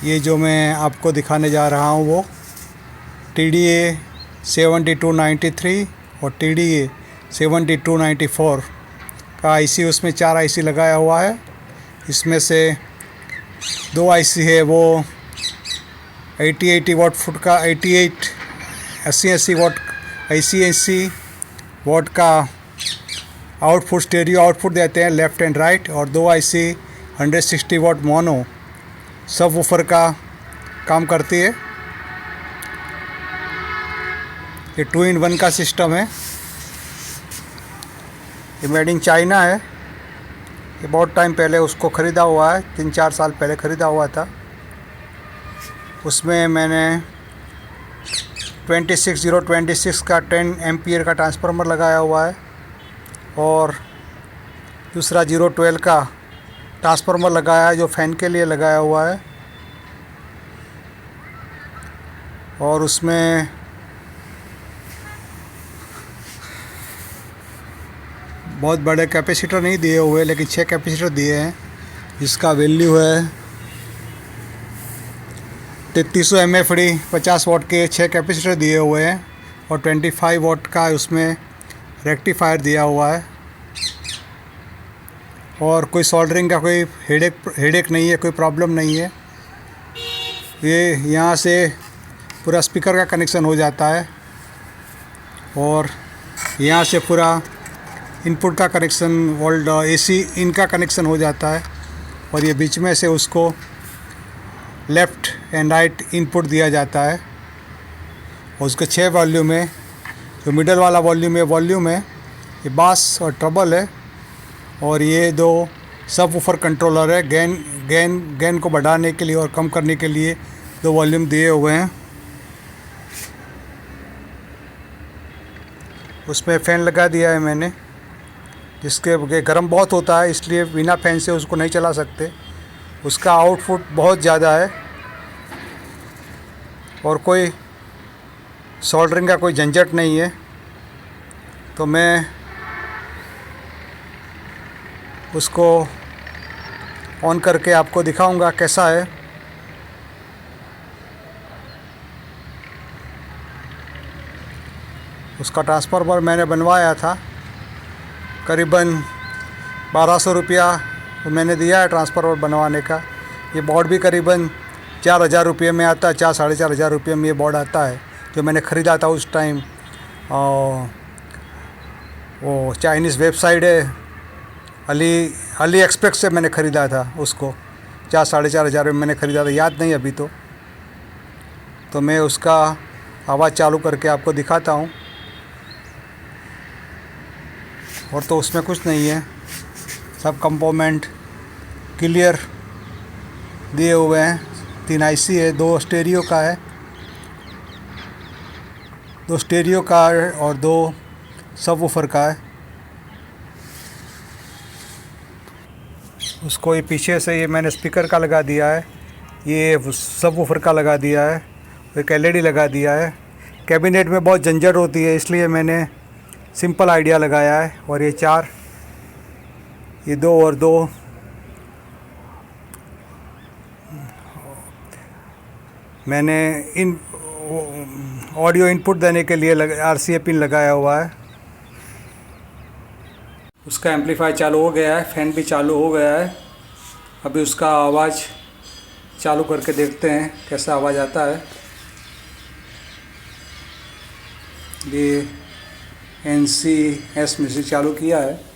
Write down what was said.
ये जो मैं आपको दिखाने जा रहा हूँ वो TDA 7293 और TDA 7294 का IC, उसमें 4 IC लगाया हुआ है। इसमें से 2 IC है वो 80 वाट फुट का 80 वाट 80 वाट का आउटपुट, स्टेरियो आउटपुट देते हैं लेफ़्ट एंड राइट, और 2 IC 160 वाट मोनो सब वूफर का काम करती है। ये 2-in-1 का सिस्टम है। ये मेड इन चाइना है। ये बहुत टाइम पहले उसको ख़रीदा हुआ है, 3-4 साल पहले ख़रीदा हुआ था। उसमें मैंने 26026 का 10 एम्पियर का ट्रांसफार्मर लगाया हुआ है और दूसरा 012 का ट्रांसफार्मर लगाया है जो फ़ैन के लिए लगाया हुआ है। और उसमें बहुत बड़े कैपेसिटर नहीं दिए हुए, लेकिन 6 कैपेसिटर दिए हैं जिसका वैल्यू है 3300 mFD। 50 वाट के 6 कैपेसिटर दिए हुए हैं और 25 वाट का उसमें रेक्टिफायर दिया हुआ है। और कोई सोल्डरिंग का कोई हेडेक नहीं है, कोई प्रॉब्लम नहीं है। ये यहाँ से पूरा स्पीकर का कनेक्शन हो जाता है और यहाँ से पूरा इनपुट का कनेक्शन, वोल्ट AC इनका कनेक्शन हो जाता है। और ये बीच में से उसको लेफ़्ट एंड राइट इनपुट दिया जाता है। और उसके 6 वॉल्यूम है। जो मिडल वाला वॉल्यूम है ये बास और ट्रबल है। और ये 2 सब वूफर कंट्रोलर है। गेन को बढ़ाने के लिए और कम करने के लिए 2 वॉल्यूम दिए हुए हैं। उसमें फ़ैन लगा दिया है मैंने, जिसके गर्म बहुत होता है, इसलिए बिना फ़ैन से उसको नहीं चला सकते। उसका आउटपुट बहुत ज़्यादा है और कोई सोल्डरिंग का कोई झंझट नहीं है। तो मैं उसको ऑन करके आपको दिखाऊंगा कैसा है। उसका ट्रांसफार्मर मैंने बनवाया था, करीबन 1200 रुपया मैंने दिया है ट्रांसफार्मर बनवाने का। ये बोर्ड भी करीबन 4000 रुपये में आता है, 4-4.5 हज़ार रुपये में ये बोर्ड आता है जो मैंने ख़रीदा था उस टाइम। वो चाइनीज़ वेबसाइट है अली एक्सप्रेस से मैंने ख़रीदा था उसको, 4-4.5 हज़ार में मैंने ख़रीदा था, याद नहीं अभी तो मैं उसका आवाज़ चालू करके आपको दिखाता हूँ। और तो उसमें कुछ नहीं है, सब कंपोनेंट क्लियर दिए हुए हैं। 3 IC है, 2 स्टेरियो का है, 2 स्टेरियो का और 2 सबवूफर का है। उसको ये पीछे से ये मैंने स्पीकर का लगा दिया है, ये सबवूफर का लगा दिया है, एक LED लगा दिया है। कैबिनेट में बहुत झंझट होती है, इसलिए मैंने सिंपल आइडिया लगाया है। और ये 4, ये 2 और 2 मैंने इन ऑडियो इनपुट देने के लिए RCA पिन लगाया हुआ है। उसका एम्पलीफायर चालू हो गया है, फ़ैन भी चालू हो गया है। अभी उसका आवाज़ चालू करके देखते हैं कैसा आवाज़ आता है। ये NCS म्यूज़िक चालू किया है।